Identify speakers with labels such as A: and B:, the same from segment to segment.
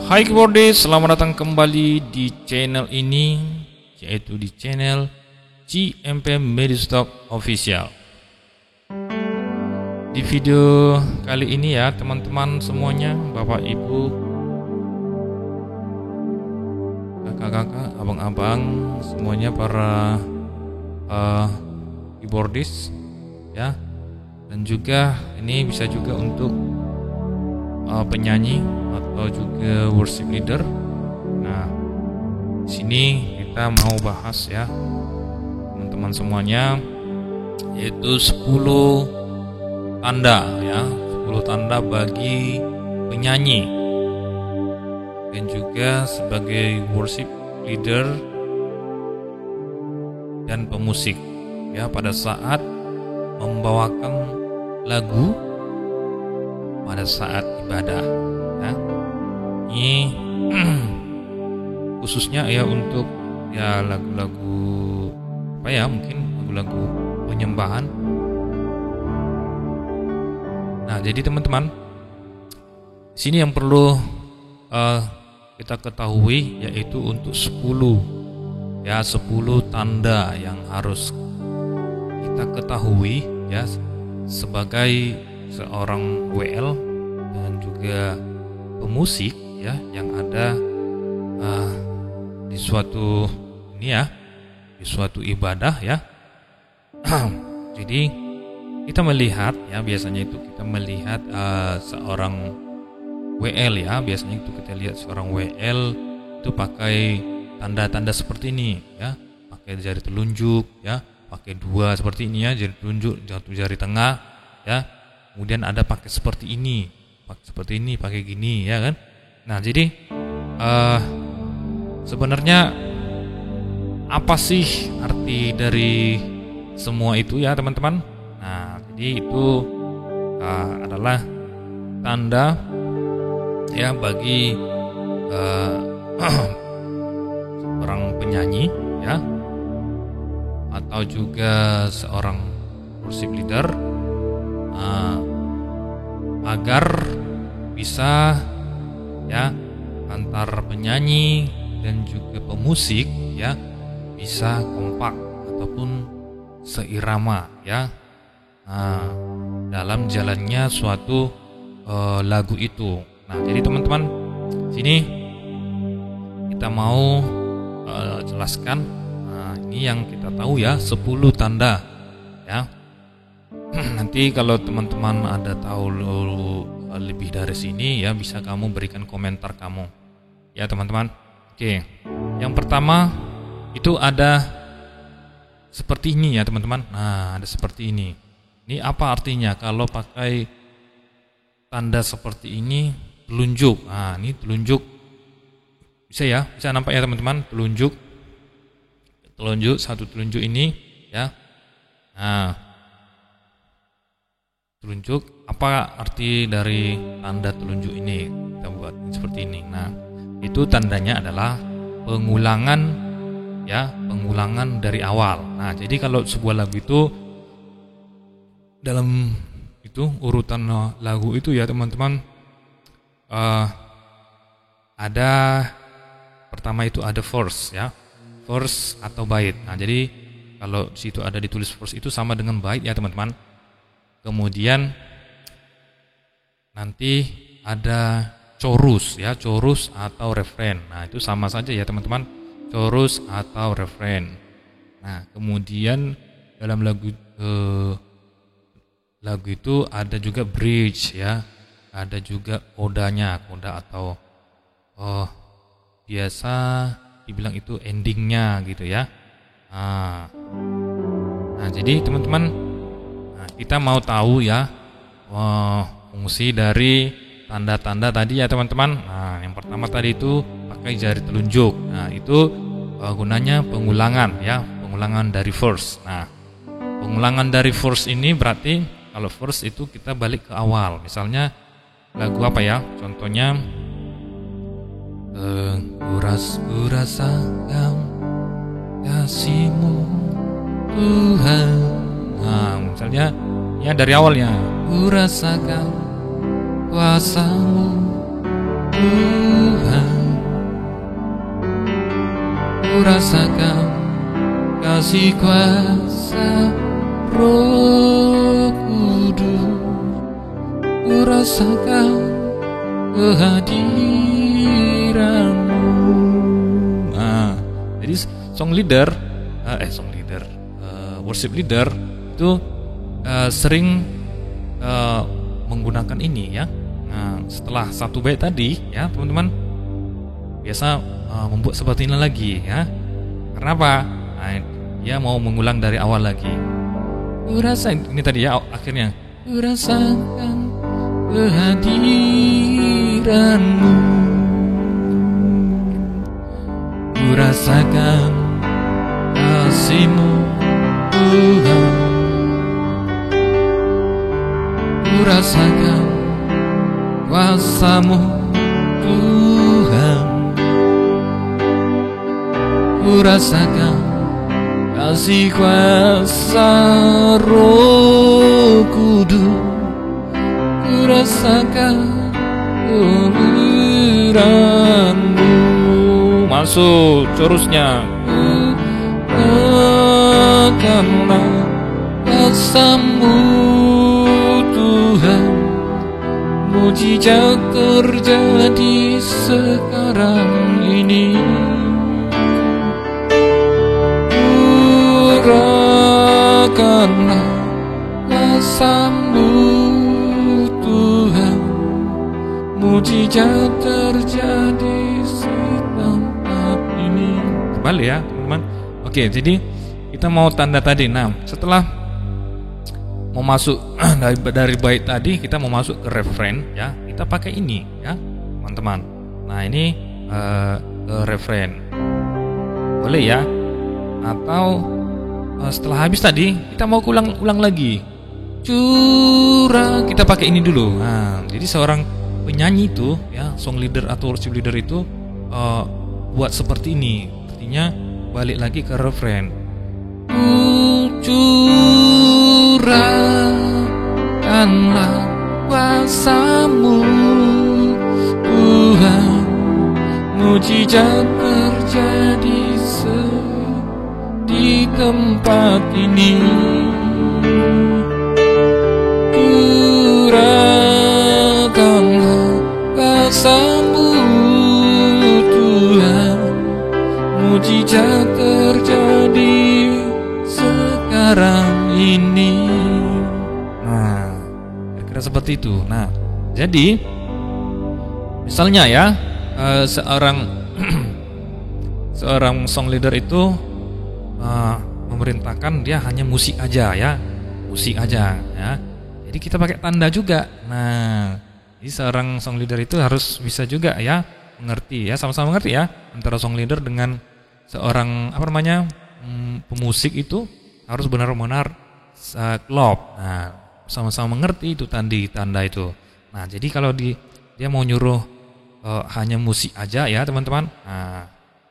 A: Hai keyboarders, selamat datang kembali di channel ini, yaitu di channel JMP Medistock Official. Di video kali ini ya teman-teman semuanya, bapak ibu, kakak-kakak, abang-abang, semuanya para keyboarders ya, dan juga ini bisa juga untuk penyanyi atau juga worship leader. Nah, di sini kita mau bahas ya teman-teman semuanya, yaitu 10 tanda ya, 10 tanda bagi penyanyi dan juga sebagai worship leader dan pemusik ya pada saat membawakan lagu pada saat ibadah ya. Ini khususnya ya untuk ya lagu-lagu apa ya, mungkin lagu-lagu penyembahan. Nah, jadi teman-teman, sini yang perlu kita ketahui yaitu untuk 10 tanda yang harus kita ketahui ya sebagai seorang WL dan juga pemusik ya yang ada di suatu ini ya, di suatu ibadah ya. Jadi kita melihat ya, biasanya itu kita melihat seorang WL ya, biasanya itu kita lihat seorang WL itu pakai tanda-tanda seperti ini ya, pakai jari telunjuk ya, pakai 2 seperti ini ya, jari telunjuk, jari tengah ya. Kemudian ada pakai seperti ini, pakai gini ya kan. Nah, jadi sebenarnya apa sih arti dari semua itu ya teman-teman? Nah, jadi itu adalah tanda ya bagi seorang penyanyi ya, atau juga seorang worship leader, agar bisa ya antar penyanyi dan juga pemusik ya bisa kompak ataupun seirama ya dalam jalannya suatu lagu itu. Nah, jadi teman-teman, sini kita mau jelaskan ini yang kita tahu ya, 10 tanda ya. Nanti kalau teman-teman ada tahu lebih dari sini ya, bisa kamu berikan komentar kamu ya teman-teman. Oke, yang pertama itu ada seperti ini ya teman-teman. Nah, ada seperti ini. Ini apa artinya kalau pakai tanda seperti ini? Telunjuk. Nah, ini telunjuk, bisa ya, bisa nampak ya teman-teman, telunjuk, satu telunjuk ini ya. Nah, telunjuk, apa arti dari tanda telunjuk ini? Kita buat seperti ini. Nah, itu tandanya adalah pengulangan ya, pengulangan dari awal. Nah, jadi kalau sebuah lagu itu dalam itu urutan lagu itu ya teman-teman, ada pertama itu ada verse ya, verse atau bait. Nah, jadi kalau di situ ada ditulis verse itu sama dengan bait ya teman-teman. Kemudian nanti ada chorus ya, chorus atau refrain. Nah, itu sama saja ya teman-teman, chorus atau refrain. Nah, kemudian dalam lagu itu ada juga bridge ya, ada juga kodanya, koda atau biasa dibilang itu endingnya gitu ya. Nah, jadi teman-teman, kita mau tahu ya fungsi dari tanda-tanda tadi ya teman-teman. Nah, yang pertama tadi itu pakai jari telunjuk. Nah, itu gunanya pengulangan ya, pengulangan dari verse. Nah, pengulangan dari verse ini berarti kalau verse itu kita balik ke awal. Misalnya lagu apa ya? Contohnya kurasakan kasih-Mu Tuhan. Nah, misalnya ya dari awalnya, kurasakan kuasa-Mu Tuhan, ku rasakan kasih kuasa Roh Kudus, ku rasakan kehadiran-Mu. Nah, jadi worship leader itu sering menggunakan ini ya. Nah, setelah satu bait tadi ya teman-teman, biasa membuat seperti ini lagi ya. Karena apa? Nah, dia mau mengulang dari awal lagi. Kurasakan ini tadi ya akhirnya. Kurasakan kehadiran-Mu, kurasakan kasih-Mu Tuhan, kurasakan kuasa-Mu Tuhan, kurasakan kasih kuasa Roh Kudus, kurasakan kehadiran-Mu. Masuk terusnya. Kurasakanlah kuasa-Mu Tuhan, mujizat terjadi sekarang ini. Curahkanlah kuasa-Mu Tuhan, mujizat terjadi di tempat ini. Kembali ya teman-teman. Oke, jadi kita mau tanda tadi. Nah, setelah mau masuk dari bait tadi, kita mau masuk ke refrain ya. Kita pakai ini ya, teman-teman. Nah, ini ke refrain. Boleh ya? Atau setelah habis tadi, kita mau ulang lagi. Curang, kita pakai ini dulu. Nah, jadi seorang penyanyi itu ya, song leader atau worship leader itu buat seperti ini. Artinya balik lagi ke refrain. Curahkanlah kuasa-Mu Tuhan, mujizat terjadi di tempat ini. Curahkanlah kuasa-Mu Tuhan, mujizat terjadi sekarang ini. Nah, kira-kira seperti itu. Nah, jadi misalnya ya, seorang song leader itu memerintahkan dia hanya musik aja ya, musik aja ya. Jadi kita pakai tanda juga. Nah, jadi seorang song leader itu harus bisa juga ya mengerti ya, sama-sama mengerti ya antara song leader dengan seorang pemusik itu harus benar-benar klop. Nah, sama-sama mengerti itu tanda itu. Nah, jadi kalau dia mau nyuruh hanya musik aja ya teman-teman. Nah,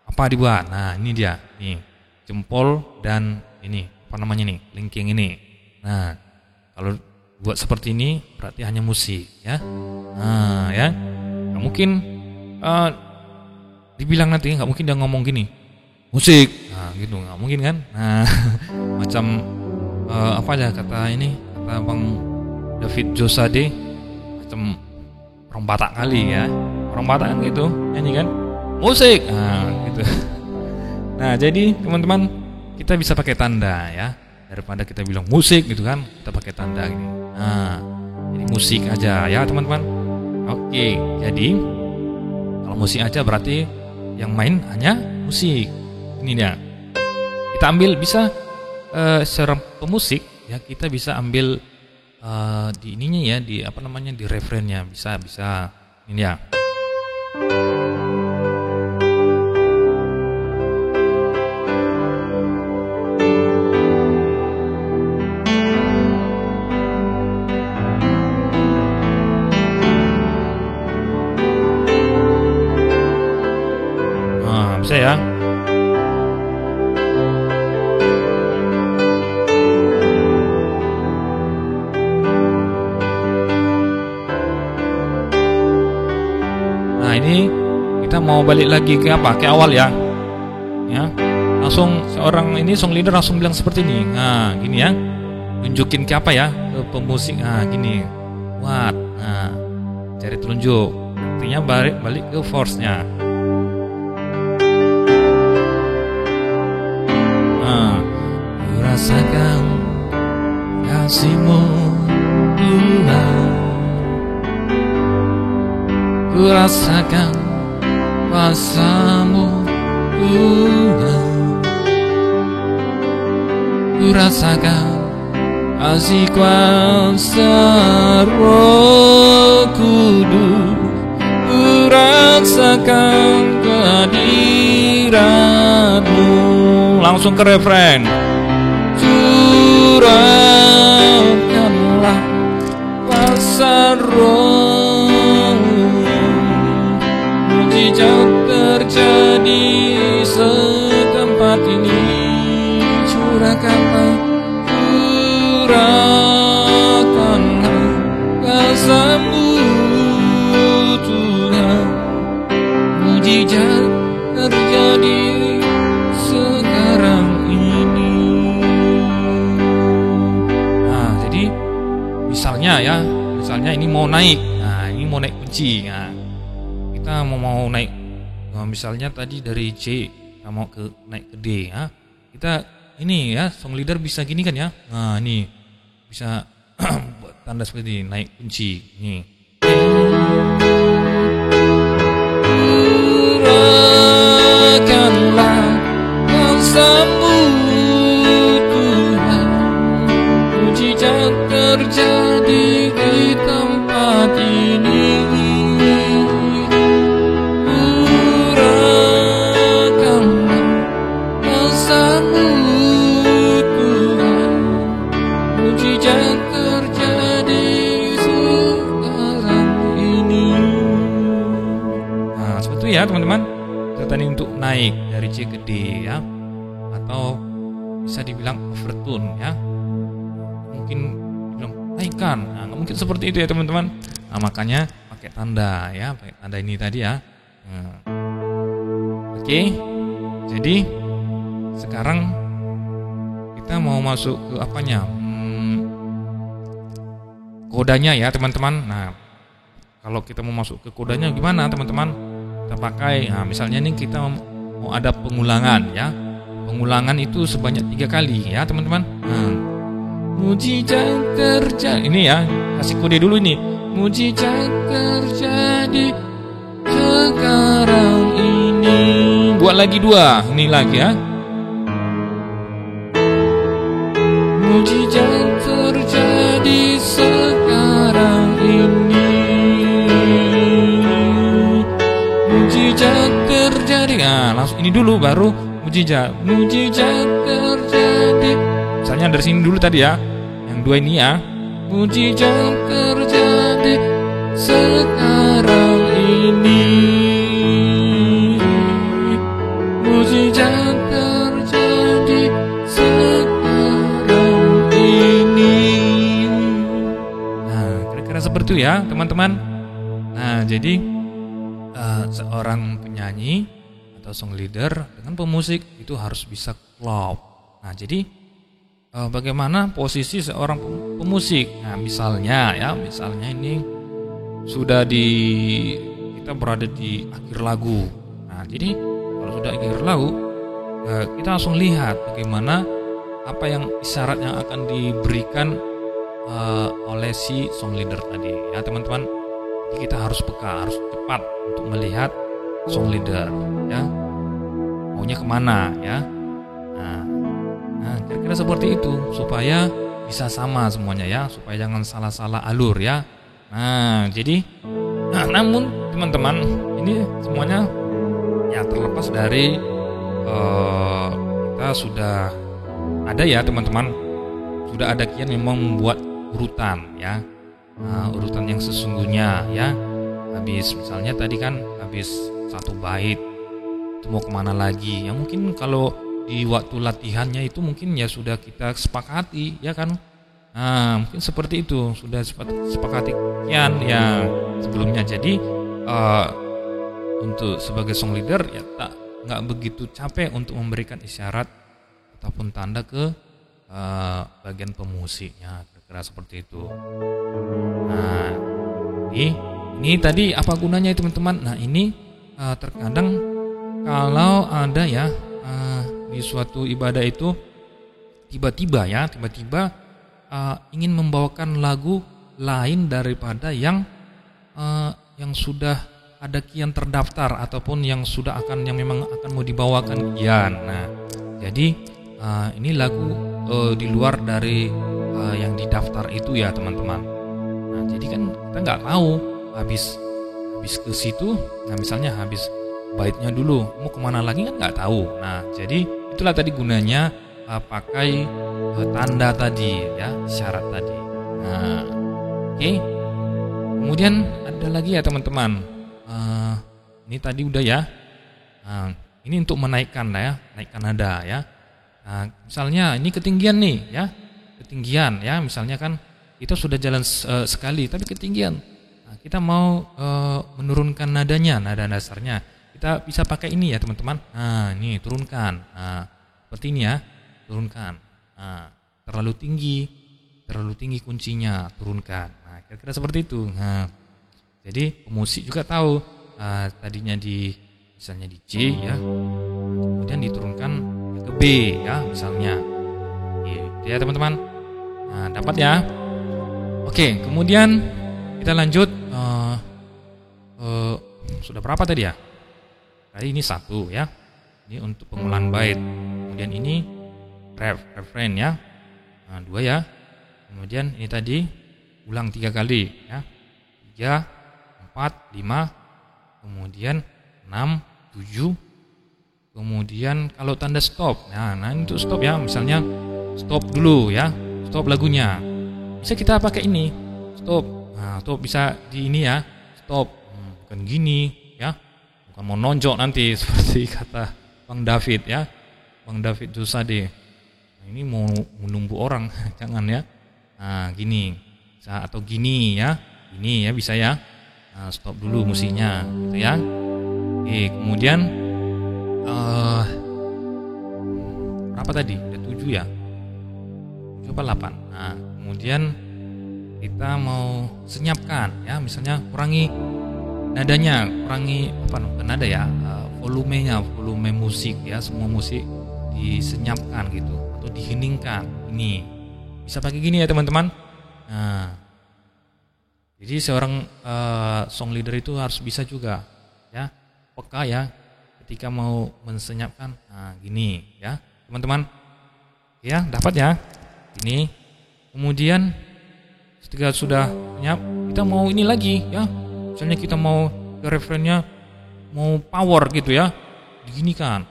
A: apa dibuat? Nah, ini dia nih, jempol dan ini nih, linking ini. Nah, kalau buat seperti ini berarti hanya musik ya. Nah, ya nggak mungkin dibilang nanti, nggak mungkin dia ngomong gini musik, nah gitu nggak mungkin kan. Nah, macam apa aja kata Bang David Josade, macam orang Batak kali ya, orang Batak kan gitu nyanyi kan musik, nah gitu. Nah, jadi teman-teman, kita bisa pakai tanda ya, daripada kita bilang musik gitu kan, kita pakai tanda gini. Nah, jadi musik aja ya teman-teman. Oke, jadi kalau musik aja berarti yang main hanya musik. Ini dia. Kita ambil bisa seorang pemusik ya, kita bisa ambil di ininya ya, di di refrainnya bisa ini ya. Nah, bisa ya. Ini mau balik lagi ke apa? Ke awal ya. Ya. Langsung seorang ini song leader langsung bilang seperti ini. Nah, gini ya. Tunjukin ke apa ya? Ke pemusik. Nah, gini. What? Nah, cari telunjuk. Artinya balik ke force-nya. Nah, rasakan kasihmu Tuhan, ku rasakan kuasa-Mu Tuhan, ku rasakan kasih kuasa Roh Kudus, ku rasakan kehadirat-Mu. Langsung ke refren. Curahkanlah kuasa Roh, mujizat terjadi setempat ini. Curahkanlah kuasa-Mu Tuhan, mujizat terjadi sekarang ini. Nah, jadi misalnya ini mau naik. Nah, ini mau naik kunci. Nah, kita mau naik. Nah, misalnya tadi dari C kita mau naik ke D. Nah, kita ini ya, song leader bisa gini kan ya. Nah, ini bisa buat tanda seperti ini, naik kunci. Nih. Curahkanlah kuasa-Mu Tuhan, mujizat terjadi di tempat ini. Curahkanlah kuasa-Mu Tuhan, mujizat terjadi sekarang ini. Nah, seperti itu ya teman-teman. Tadi untuk naik dari C ke D ya, atau bisa dibilang overtune ya. Mungkin dibilang naikkan. Nah, nggak mungkin seperti itu ya teman-teman. Nah, makanya pakai tanda ya, pakai tanda ini tadi ya. Nah. Oke, jadi sekarang kita mau masuk ke apanya? Kodanya ya teman-teman. Nah, kalau kita mau masuk ke kodanya gimana teman-teman? Kita pakai, nah misalnya nih kita mau ada pengulangan ya. Pengulangan itu sebanyak 3 kali ya teman-teman. Nah, mujizat terjadi. Ini ya, kasih kode dulu ini. Mujizat terjadi sekarang ini. Buat lagi 2, ini lagi ya. Mujizat terjadi sekarang ini. Mujizat terjadi. Nah, langsung ini dulu baru mujizat. Mujizat terjadi. Misalnya dari sini dulu tadi ya. Yang 2 ini ya. Mujizat terjadi sekarang ini. Mujizat terjadi sekarang ini. Nah, kira-kira seperti itu ya, teman-teman. Nah, jadi seorang penyanyi atau song leader dengan pemusik itu harus bisa klop. Nah, jadi bagaimana posisi seorang pemusik? Nah, misalnya ini sudah kita berada di akhir lagu. Nah, jadi kalau sudah akhir lagu, kita langsung lihat bagaimana apa yang isyarat yang akan diberikan oleh si song leader tadi ya teman-teman. Jadi kita harus peka, harus cepat untuk melihat song leader ya, maunya kemana ya. Nah, kira-kira seperti itu supaya bisa sama semuanya ya, supaya jangan salah-salah alur ya. Nah, jadi namun teman-teman ini semuanya ya terlepas dari kita sudah ada ya teman-teman, sudah ada kian memang membuat urutan ya. Nah, urutan yang sesungguhnya ya. Habis misalnya tadi kan habis 1 bait itu mau kemana lagi ya, mungkin kalau di waktu latihannya itu mungkin ya sudah kita sepakati ya kan. Nah, mungkin seperti itu sudah sepakati kian ya sebelumnya. Jadi untuk sebagai song leader ya nggak begitu capek untuk memberikan isyarat ataupun tanda ke bagian pemusiknya, kira-kira seperti itu. Nah, ini tadi apa gunanya teman-teman? Nah, ini terkadang kalau ada ya di suatu ibadah itu tiba-tiba ingin membawakan lagu lain daripada yang sudah ada kian terdaftar ataupun yang memang akan mau dibawakan kian. Nah, jadi ini lagu di luar dari yang didaftar itu ya teman-teman. Nah, jadi kan kita nggak tahu habis ke situ. Nah, misalnya habis baitnya dulu mau kemana lagi kan nggak tahu. Nah, jadi itulah tadi gunanya pakai tanda tadi ya, syarat tadi. Nah, oke. Kemudian ada lagi ya teman-teman. Ini tadi udah ya. Nah, ini untuk menaikkan nada ya. Nah, misalnya ini ketinggian nih ya, ketinggian ya. Misalnya kan kita sudah jalan sekali tapi ketinggian. Nah, kita mau menurunkan nadanya, nada dasarnya. Kita bisa pakai ini ya teman-teman. Nah, ini turunkan. Nah, seperti ini ya, turunkan. Nah, terlalu tinggi kuncinya, turunkan. Nah, kira-kira seperti itu. Nah, jadi pemusik juga tahu tadinya misalnya di C ya, kemudian diturunkan ke B ya misalnya. Gitu ya teman-teman. Nah, dapat ya. Oke, kemudian kita lanjut. Sudah berapa tadi ya? Tadi ini 1 ya. Ini untuk pengulangan bait. Kemudian ini refrain ya. Nah, 2 ya. Kemudian ini tadi ulang 3 kali ya. 3, 4, 5, kemudian 6, 7. Kemudian kalau tanda stop. Nah, ini untuk stop ya. Misalnya stop dulu ya. Stop lagunya. Bisa kita pakai ini. Stop. Nah, stop bisa di ini ya. Stop. Bukan gini ya. Bukan mau nonjok nanti seperti kata Bang David ya. Bang David Jusade. Nah, ini mau menumbu orang. Jangan ya. Nah, gini. Bisa atau gini ya. Ini ya bisa ya. Nah, stop dulu musiknya gitu ya. Oke, kemudian berapa tadi? Ada 7 ya. Coba 8. Nah, kemudian kita mau senyapkan ya, misalnya kurangi nadanya, kurangi nada ya, volumenya, volume musik ya, semua musik disenyapkan gitu atau diheningkan. Ini bisa pakai gini ya teman-teman. Nah, jadi seorang song leader itu harus bisa juga ya, peka ya ketika mau mensenyapkan. Nah, gini ya teman-teman. Ya, dapat ya. Ini. Kemudian ketika sudah senyap, kita mau ini lagi ya. Misalnya kita mau ke refrainnya mau power gitu ya. Diginikan.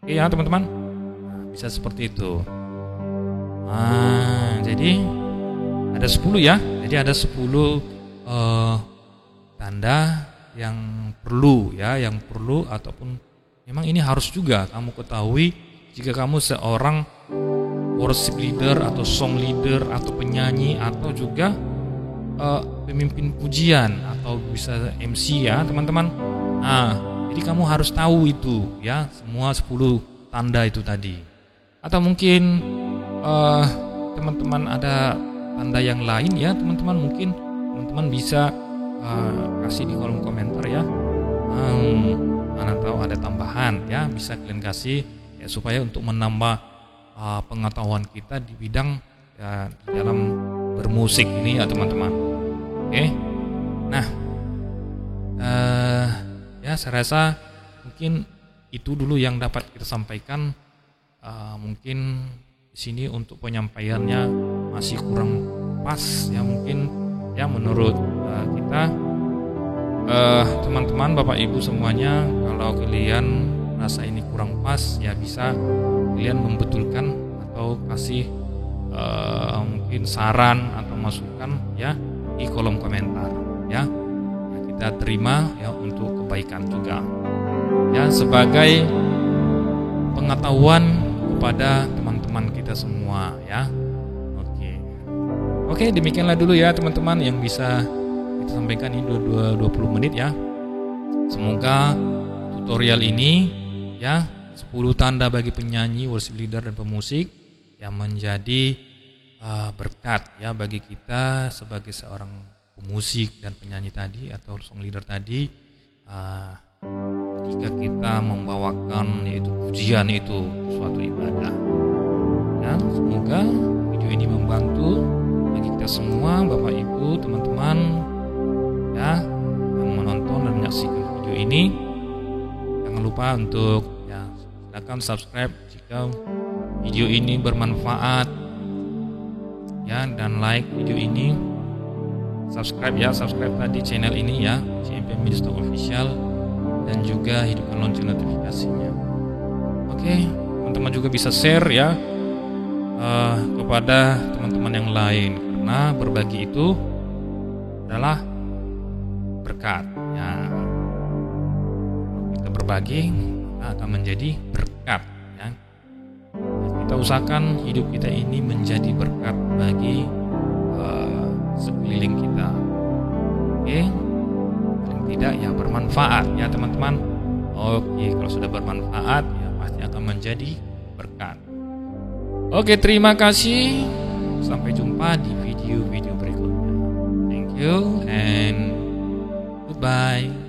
A: Oke ya teman-teman. Nah, bisa seperti itu. Nah, jadi ada 10 ya. Jadi ada 10 tanda yang perlu ataupun memang ini harus juga kamu ketahui jika kamu seorang worship leader atau song leader atau penyanyi atau juga pemimpin pujian atau bisa MC ya teman-teman. Nah, jadi kamu harus tahu itu ya, semua 10 tanda itu tadi. Atau mungkin teman-teman ada tanda yang lain ya teman-teman, mungkin teman-teman bisa kasih di kolom komentar ya. Mana tahu ada tambahan ya, bisa kalian kasih ya supaya untuk menambah pengetahuan kita di bidang ya, dalam bermusik ini ya teman-teman. Oke. Nah, ya saya rasa mungkin itu dulu yang dapat kita sampaikan. Mungkin di sini untuk penyampaiannya masih kurang pas ya, mungkin ya menurut kita teman-teman Bapak Ibu semuanya, kalau kalian rasa ini kurang pas ya bisa kalian membetulkan atau kasih mungkin saran atau masukan ya di kolom komentar ya. Kita terima ya untuk kebaikan juga ya, sebagai pengetahuan kepada teman-teman kita semua ya. Oke, demikianlah dulu ya teman-teman yang bisa kita sampaikan ini 20 menit ya. Semoga tutorial ini ya 10 tanda bagi penyanyi, worship leader dan pemusik yang menjadi berkat ya bagi kita sebagai seorang pemusik dan penyanyi tadi atau song leader tadi, ketika kita membawakan yaitu pujian itu suatu ibadah. Ya, semoga video ini membantu bagi kita semua, Bapak Ibu, teman-teman ya yang menonton dan menyaksikan video ini. Jangan lupa untuk ya silakan subscribe jika video ini bermanfaat ya, dan like video ini. Subscribe tadi channel ini ya, CMP Ministry Official, dan juga hidupkan lonceng notifikasinya. Oke, teman-teman juga bisa share ya kepada teman-teman yang lain, karena berbagi itu adalah berkat ya. Kita berbagi akan menjadi berkat ya. Kita usahakan hidup kita ini menjadi berkat bagi sekeliling kita. Oke, paling tidak ya bermanfaat ya teman-teman. Oke, kalau sudah bermanfaat ya pasti akan menjadi berkat. Oke, terima kasih. Sampai jumpa di video-video berikutnya. Thank you and goodbye.